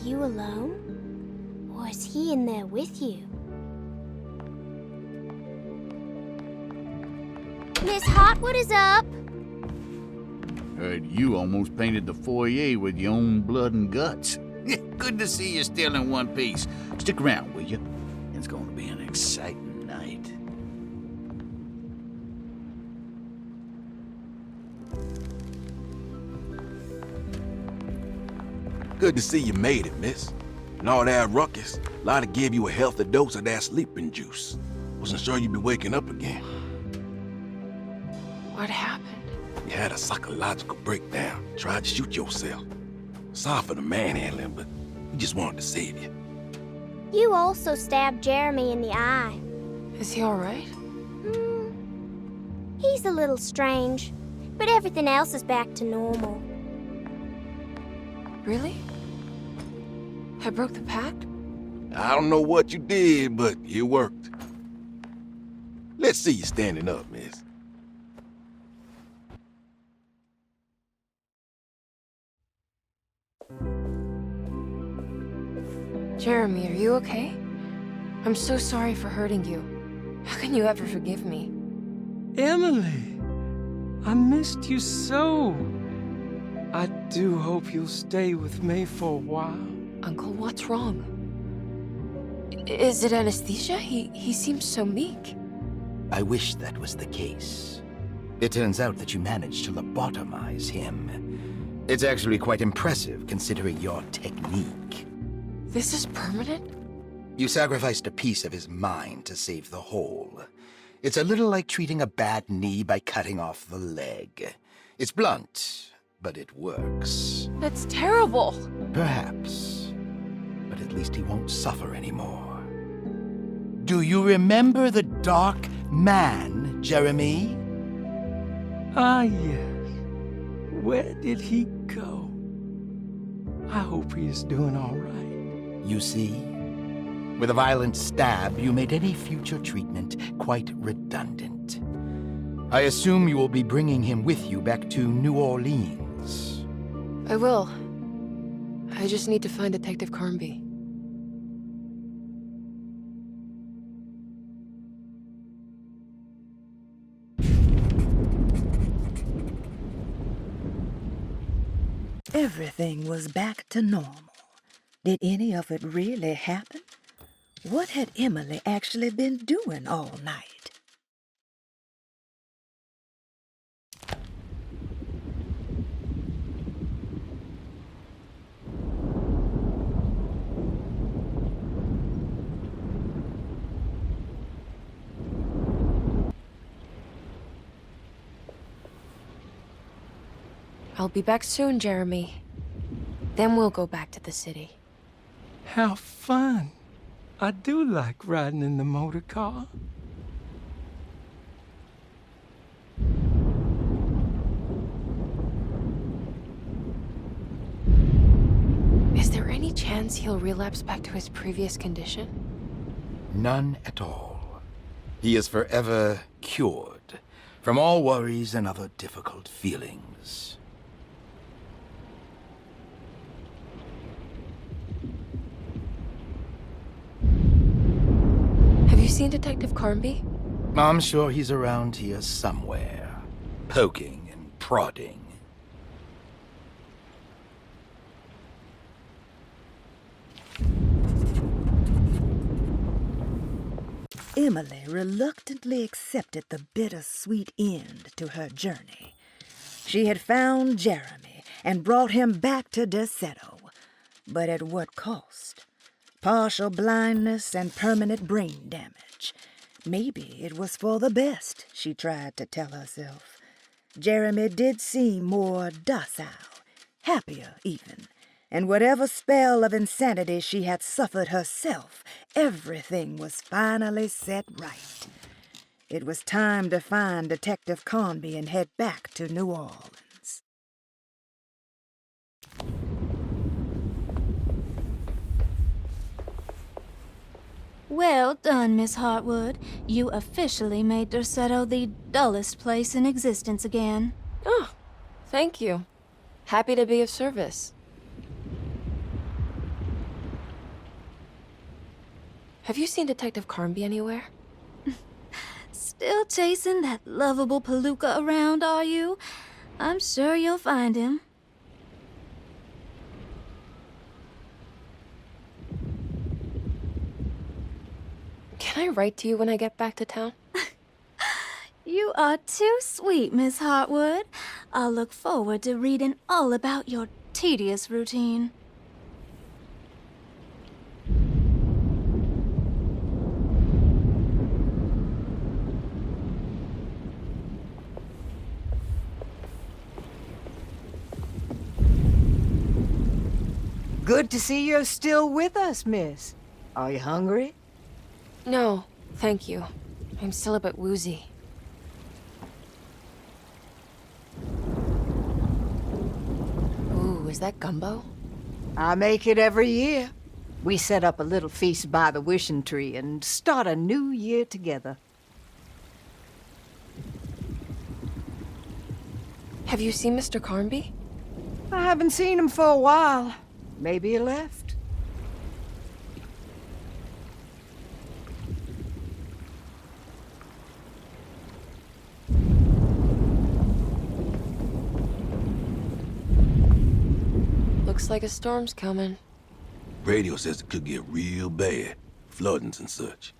you alone? Or is he in there with you? Miss Hotwood is up! Heard you almost painted the foyer with your own blood and guts. Good to see you still in one piece. Stick around, will you? It's going to be an exciting night. Good to see you made it, miss. And all that ruckus, Lotta gave you a healthy dose of that sleeping juice. Wasn't sure you'd be waking up again. What happened? You had a psychological breakdown. Tried to shoot yourself. Sorry for the manhandling, but we just wanted to save you. You also stabbed Jeremy in the eye. Is he all right? He's a little strange, but everything else is back to normal. Really? I broke the pact? I don't know what you did, but it worked. Let's see you standing up, miss. Jeremy, are you okay? I'm so sorry for hurting you. How can you ever forgive me? Emily, I missed you so. I do hope you'll stay with me for a while. Uncle, what's wrong? Is it anesthesia? He seems so meek. I wish that was the case. It turns out that you managed to lobotomize him. It's actually quite impressive, considering your technique. This is permanent? You sacrificed a piece of his mind to save the whole. It's a little like treating a bad knee by cutting off the leg. It's blunt, but it works. That's terrible. Perhaps. But at least he won't suffer anymore. Do you remember the Dark Man, Jeremy? Ah, yes. Where did he go? I hope he is doing all right. You see? With a violent stab, you made any future treatment quite redundant. I assume you will be bringing him with you back to New Orleans. I will. I just need to find Detective Carnby. Everything was back to normal. Did any of it really happen? What had Emily actually been doing all night? I'll be back soon, Jeremy. Then we'll go back to the city. How fun. I do like riding in the motor car. Is there any chance he'll relapse back to his previous condition? None at all. He is forever cured from all worries and other difficult feelings. Have you seen Detective Carnby? I'm sure he's around here somewhere, poking and prodding. Emily reluctantly accepted the bittersweet end to her journey. She had found Jeremy and brought him back to Desetto, but at what cost? Partial blindness and permanent brain damage. Maybe it was for the best, she tried to tell herself. Jeremy did seem more docile, happier even, and whatever spell of insanity she had suffered herself, everything was finally set right. It was time to find Detective Carnby and head back to New Orleans. Well done, Miss Hartwood. You officially made Desetto the dullest place in existence again. Oh, thank you. Happy to be of service. Have you seen Detective Carnby anywhere? Still chasing that lovable palooka around, are you? I'm sure you'll find him. Can I write to you when I get back to town? You are too sweet, Miss Hartwood. I'll look forward to reading all about your tedious routine. Good to see you're still with us, miss. Are you hungry? No, thank you. I'm still a bit woozy. Ooh, is that gumbo? I make it every year. We set up a little feast by the wishing tree and start a new year together. Have you seen Mr. Carnby? I haven't seen him for a while. Maybe he left. Looks like a storm's coming. Radio says it could get real bad. Floodings and such.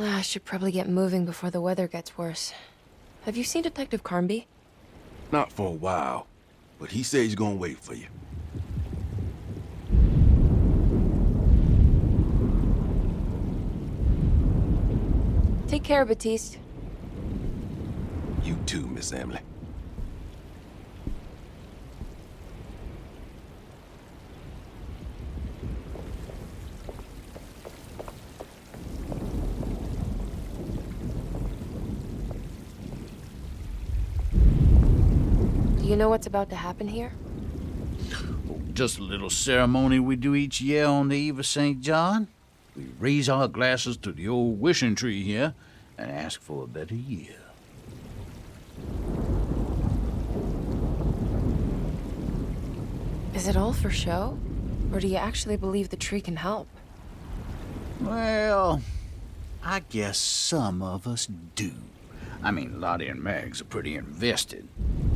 I should probably get moving before the weather gets worse. Have you seen Detective Carnby? Not for a while, but he says he's gonna wait for you. Take care, Batiste. You too, Miss Emily. Do you know what's about to happen here? Just a little ceremony we do each year on the eve of St. John. We raise our glasses to the old wishing tree here and ask for a better year. Is it all for show? Or do you actually believe the tree can help? Well, I guess some of us do. I mean, Lottie and Mags are pretty invested.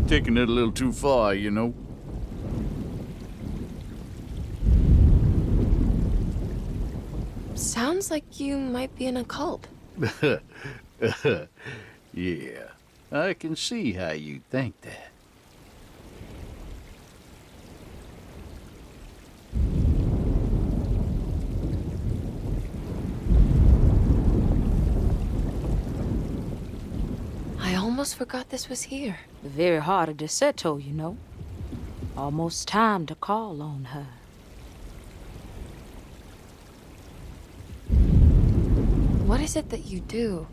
Taking it a little too far, you know. Sounds like you might be in a cult. Yeah, I can see how you think that. I almost forgot this was here. The very heart of Deseto, you know. Almost time to call on her. What is it that you do?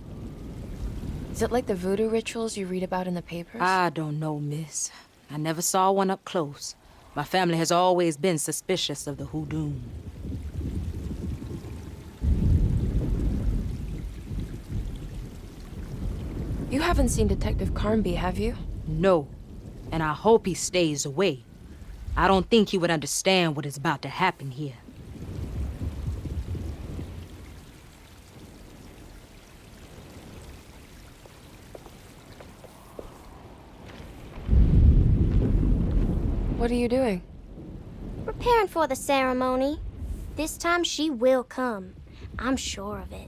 Is it like the voodoo rituals you read about in the papers? I don't know, miss. I never saw one up close. My family has always been suspicious of the hoodoo. You haven't seen Detective Carnby, have you? No, and I hope he stays away. I don't think he would understand what is about to happen here. What are you doing? Preparing for the ceremony. This time she will come. I'm sure of it.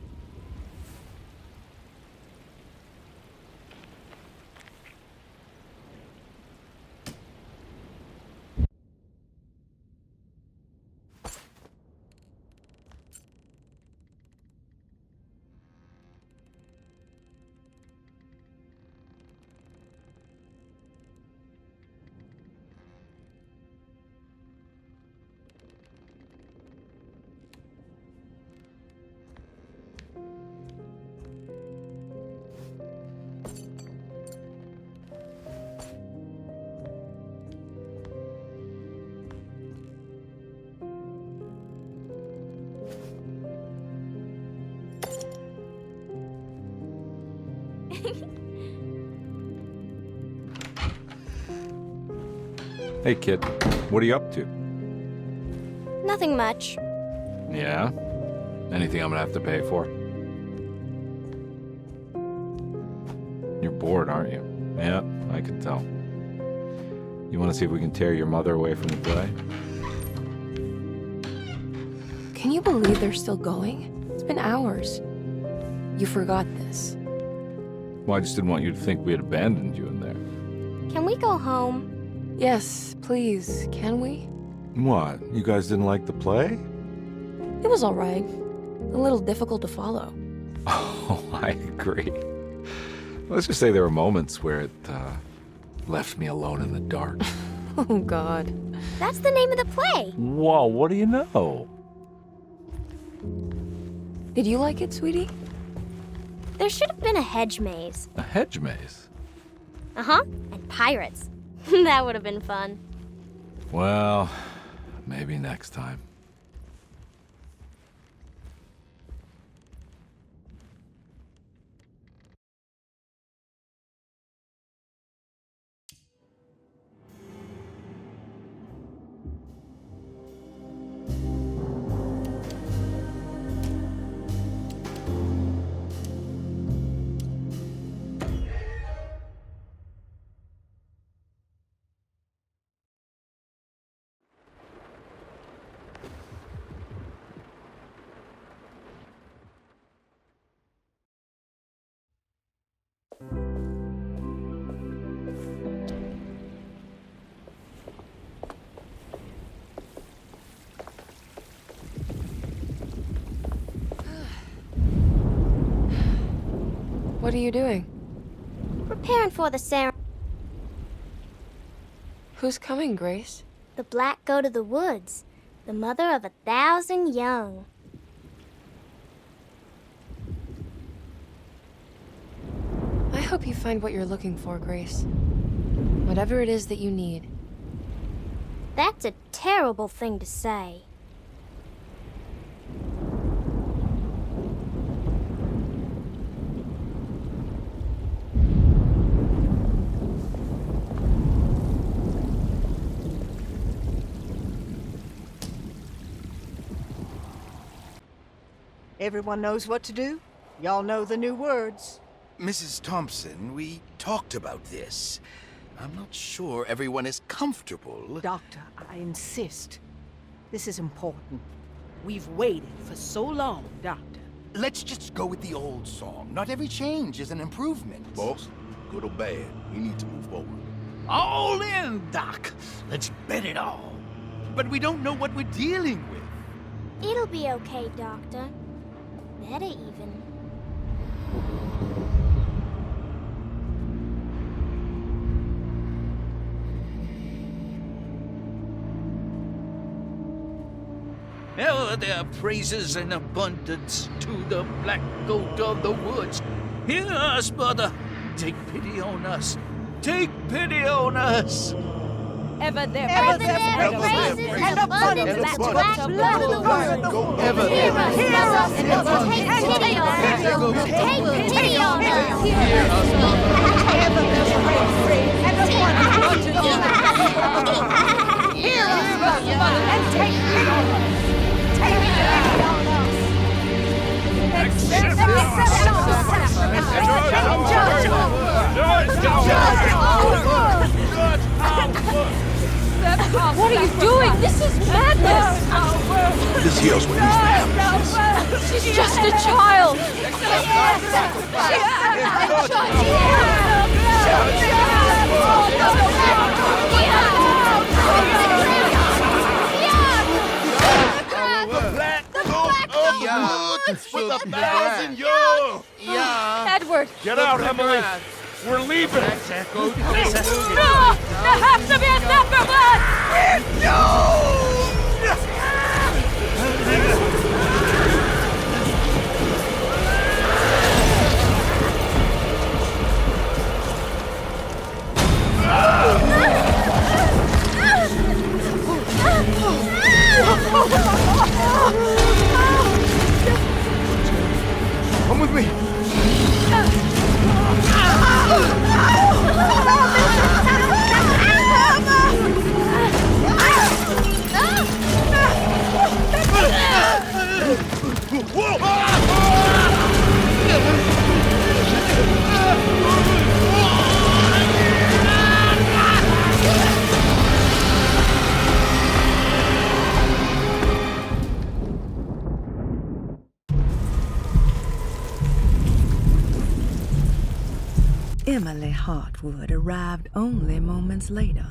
Hey, kid. What are you up to? Nothing much. Yeah? Anything I'm gonna have to pay for? You're bored, aren't you? Yeah, I can tell. You want to see if we can tear your mother away from the play? Can you believe they're still going? It's been hours. You forgot this. Well, I just didn't want you to think we had abandoned you in there. Can we go home? Yes, please. Can we? What? You guys didn't like the play? It was all right. A little difficult to follow. Oh, I agree. Let's just say there were moments where it left me alone in the dark. Oh, God. That's the name of the play. Whoa, what do you know? Did you like it, sweetie? There should have been a hedge maze. A hedge maze? Uh-huh. And pirates. That would have been fun. Well, maybe next time. What are you doing? Preparing for the ceremony. Who's coming, Grace? The black go to the woods. The mother of 1,000 young. I hope you find what you're looking for, Grace. Whatever it is that you need. That's a terrible thing to say. Everyone knows what to do? Y'all know the new words. Mrs. Thompson, we talked about this. I'm not sure everyone is comfortable. Doctor, I insist. This is important. We've waited for so long, Doctor. Let's just go with the old song. Not every change is an improvement. Boss, good or bad, we need to move forward. All in, Doc. Let's bet it all. But we don't know what we're dealing with. It'll be okay, Doctor. Better even. Ever there are praises in abundance to the black goat of the woods. Hear us, mother. Take pity on us. Take pity on us. Ever there praises and abundance to black blood of the woods. Ever Hear us, and take pity on us. Take pity on us. Hear us, mother. Ever there's praise and abundance to Hear us, mother, and take pity on us. Take pity on us. Accept our sacrifice. What are you doing? This is madness! This here's what needs to happen. She's just a child! With 1,000 young! Edward! Get out, Emily! We're leaving! No! There has to be a separate! Come with me. Emily Hartwood arrived only moments later.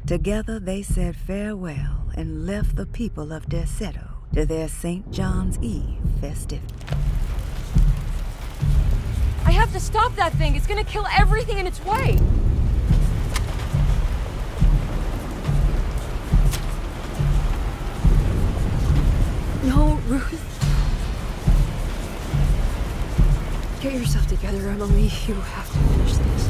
Together they said farewell and left the people of Deseto to their St. John's Eve festivity. I have to stop that thing. It's gonna kill everything in its way. No, Ruth. Get yourself together, Emily. You have to finish this.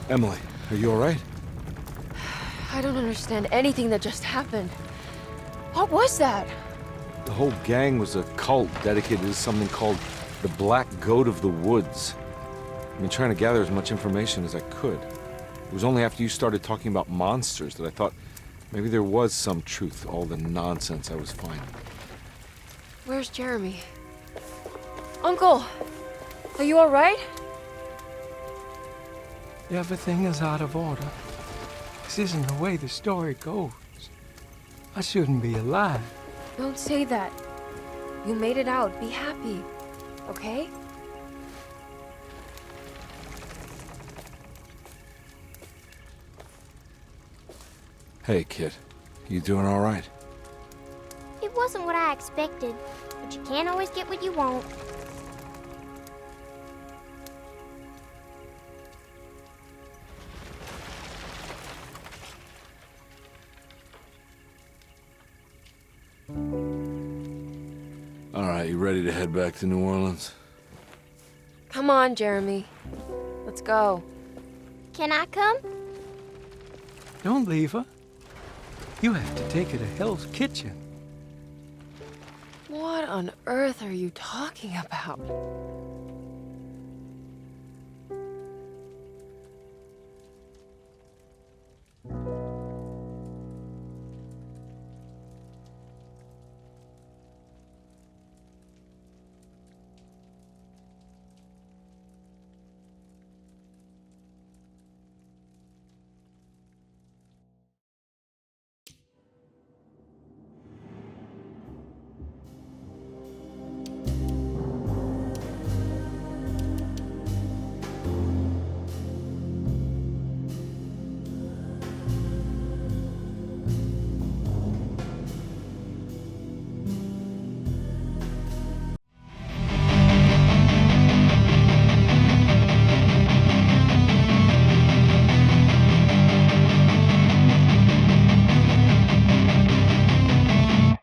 Emily, are you all right? I don't understand anything that just happened. What was that? The whole gang was a cult dedicated to something called the Black Goat of the Woods. I've been trying to gather as much information as I could. It was only after you started talking about monsters that I thought maybe there was some truth to all the nonsense I was finding. Where's Jeremy? Uncle! Are you alright? Everything is out of order. This isn't the way the story goes. I shouldn't be alive. Don't say that. You made it out. Be happy. Okay? Hey, kid. You doing all right? It wasn't what I expected, but you can't always get what you want. All right, you ready to head back to New Orleans? Come on, Jeremy. Let's go. Can I come? Don't leave her. You have to take her to Hell's Kitchen. What on earth are you talking about?